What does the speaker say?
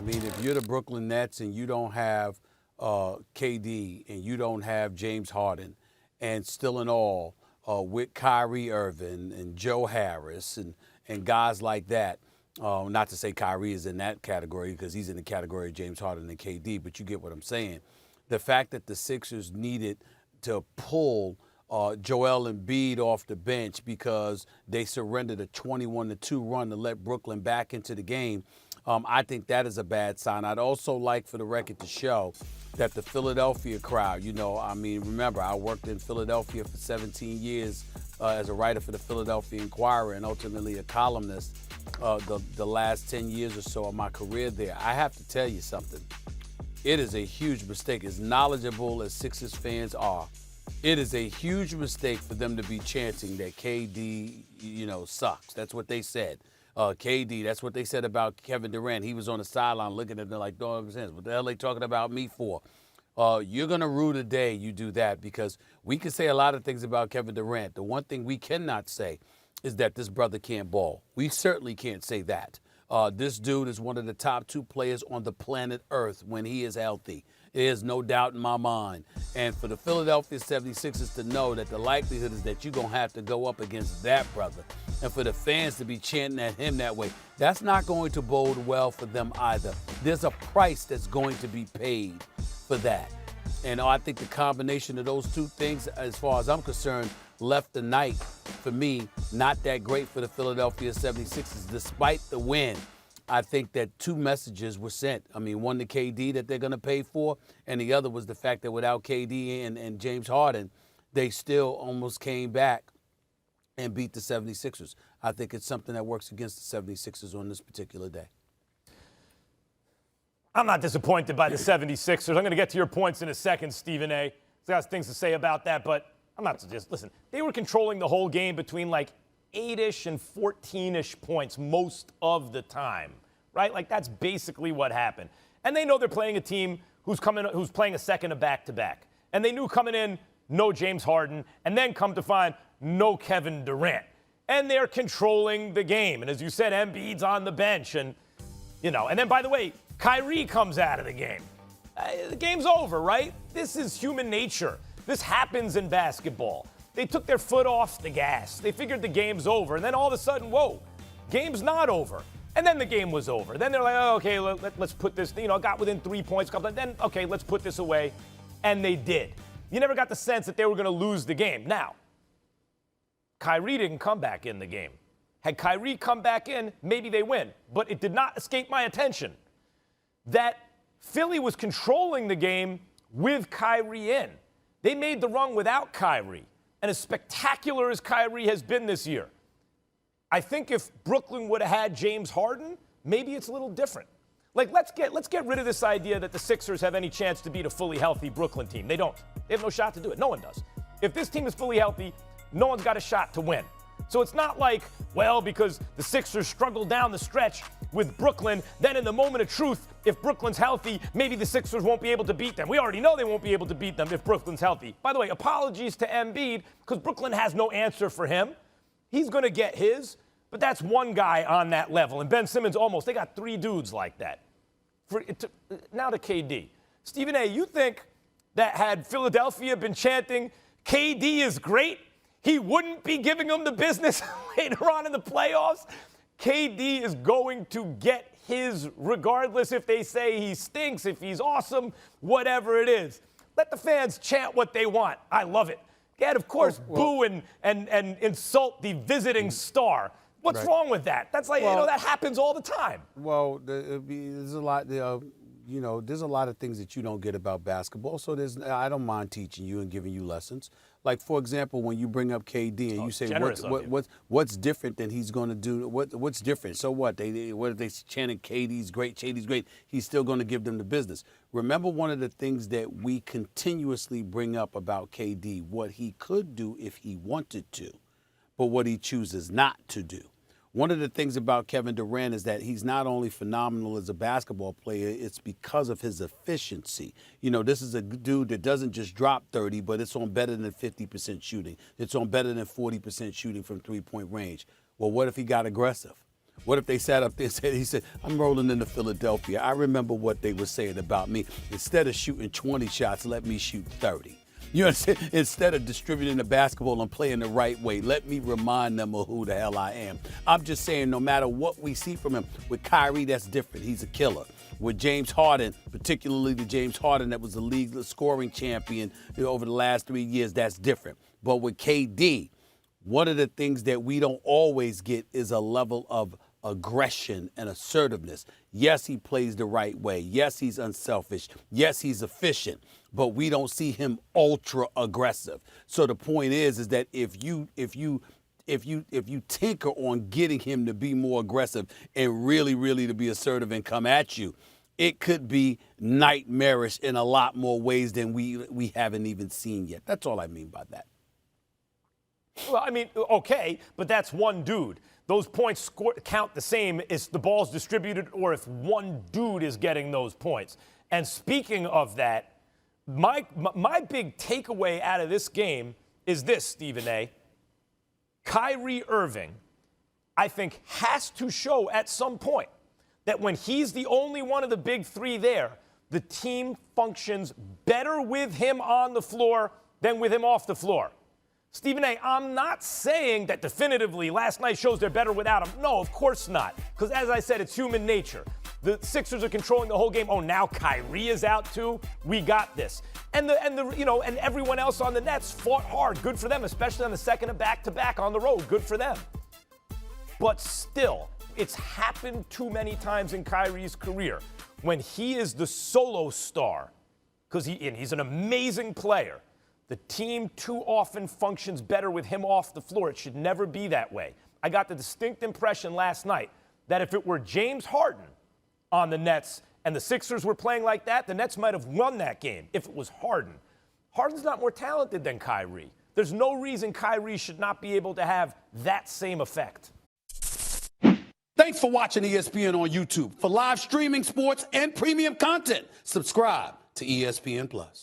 mean, if you're the Brooklyn Nets and you don't have KD and you don't have James Harden, and still in all, with Kyrie Irving and Joe Harris and guys like that, not to say Kyrie is in that category because he's in the category of James Harden and KD, but you get what I'm saying. The fact that the Sixers needed to pull Joel Embiid off the bench because they surrendered a 21-2 run to let Brooklyn back into the game, I think that is a bad sign. I'd also like for the record to show that the Philadelphia crowd, remember, I worked in Philadelphia for 17 years as a writer for the Philadelphia Inquirer and ultimately a columnist the last 10 years or so of my career there. I have to tell you something. It is a huge mistake. As knowledgeable as Sixers fans are, it is a huge mistake for them to be chanting that KD, sucks. That's what they said. KD, that's what they said about Kevin Durant. He was on the sideline looking at them like, dog sense. What the hell are they talking about me for? You're going to rue the day you do that because we can say a lot of things about Kevin Durant. The one thing we cannot say is that this brother can't ball. We certainly can't say that. This dude is one of the top 2 players on the planet Earth when he is healthy. There's no doubt in my mind. And for the Philadelphia 76ers to know that the likelihood is that you're going to have to go up against that brother, and for the fans to be chanting at him that way, that's not going to bode well for them either. There's a price that's going to be paid for that. And I think the combination of those two things, as far as I'm concerned, left the night, for me, not that great for the Philadelphia 76ers, despite the win. I think that 2 messages were sent. One to KD that they're going to pay for, and the other was the fact that without KD and James Harden, they still almost came back and beat the 76ers. I think it's something that works against the 76ers on this particular day. I'm not disappointed by the 76ers. I'm going to get to your points in a second, Stephen A. There's things to say about that, but I'm not just, listen, they were controlling the whole game between 8-ish and 14-ish points most of the time, right? That's basically what happened. And they know they're playing a team who's playing a second of back-to-back. And they knew coming in, no James Harden, and then come to find no Kevin Durant. And they're controlling the game. And as you said, Embiid's on the bench. And, and then, by the way, Kyrie comes out of the game. The game's over, right? This is human nature. This happens in basketball. They took their foot off the gas. They figured the game's over. And then all of a sudden, whoa, game's not over. And then the game was over. Then they're like, oh, okay, let's put this, got within 3 points. Then, okay, let's put this away. And they did. You never got the sense that they were going to lose the game. Now, Kyrie didn't come back in the game. Had Kyrie come back in, maybe they win. But it did not escape my attention that Philly was controlling the game with Kyrie in. They made the run without Kyrie. And as spectacular as Kyrie has been this year, I think if Brooklyn would have had James Harden, maybe it's a little different. Let's get rid of this idea that the Sixers have any chance to beat a fully healthy Brooklyn team. They don't. They have no shot to do it. No one does. If this team is fully healthy, no one's got a shot to win. So it's not because the Sixers struggled down the stretch with Brooklyn, then in the moment of truth, if Brooklyn's healthy, maybe the Sixers won't be able to beat them. We already know they won't be able to beat them if Brooklyn's healthy. By the way, apologies to Embiid, because Brooklyn has no answer for him. He's going to get his, but that's one guy on that level. And Ben Simmons they got 3 dudes like that. Now to KD. Stephen A., you think that had Philadelphia been chanting, KD is great, he wouldn't be giving them the business later on in the playoffs? KD is going to get his regardless if they say he stinks, if he's awesome, whatever it is. Let the fans chant what they want. I love it. And, of course, boo and insult the visiting star. What's wrong with that? That's that happens all the time. Well, there's a lot, there's a lot of things that you don't get about basketball. So I don't mind teaching you and giving you lessons. Like, for example, when you bring up KD and you say, what's different than he's going to do? What's different? So what? What if they chanted KD's great, KD's great? He's still going to give them the business. Remember one of the things that we continuously bring up about KD, what he could do if he wanted to, but what he chooses not to do. One of the things about Kevin Durant is that he's not only phenomenal as a basketball player, it's because of his efficiency. This is a dude that doesn't just drop 30, but it's on better than 50% shooting. It's on better than 40% shooting from three-point range. Well, what if he got aggressive? What if they sat up there and said, he said, I'm rolling into Philadelphia. I remember what they were saying about me. Instead of shooting 20 shots, let me shoot 30. You understand? Instead of distributing the basketball and playing the right way, let me remind them of who the hell I am. I'm just saying, no matter what we see from him, with Kyrie, that's different. He's a killer. With James Harden, particularly the James Harden that was the league scoring champion over the last 3 years, that's different. But with KD, one of the things that we don't always get is a level of aggression and assertiveness. Yes, he plays the right way. Yes, he's unselfish. Yes, he's efficient, but we don't see him ultra aggressive. So the point is that if you tinker on getting him to be more aggressive and really to be assertive and come at you, it could be nightmarish in a lot more ways than we haven't even seen yet. That's all I mean by that. Well, I mean, okay, but that's one dude. Those points count the same if the ball's distributed or if one dude is getting those points. And speaking of that, my big takeaway out of this game is this, Stephen A. Kyrie Irving, I think, has to show at some point that when he's the only one of the big three there, the team functions better with him on the floor than with him off the floor. Stephen A., I'm not saying that definitively last night shows they're better without him. No, of course not. Because as I said, it's human nature. The Sixers are controlling the whole game. Oh, now Kyrie is out too. We got this. And everyone else on the Nets fought hard. Good for them, especially on the second of back-to-back on the road. Good for them. But still, it's happened too many times in Kyrie's career when he is the solo star, because he's an amazing player. The team too often functions better with him off the floor. It should never be that way. I got the distinct impression last night that if it were James Harden on the Nets and the Sixers were playing like that, the Nets might have won that game if it was Harden. Harden's not more talented than Kyrie. There's no reason Kyrie should not be able to have that same effect. Thanks for watching ESPN on YouTube. For live streaming sports and premium content, subscribe to ESPN+.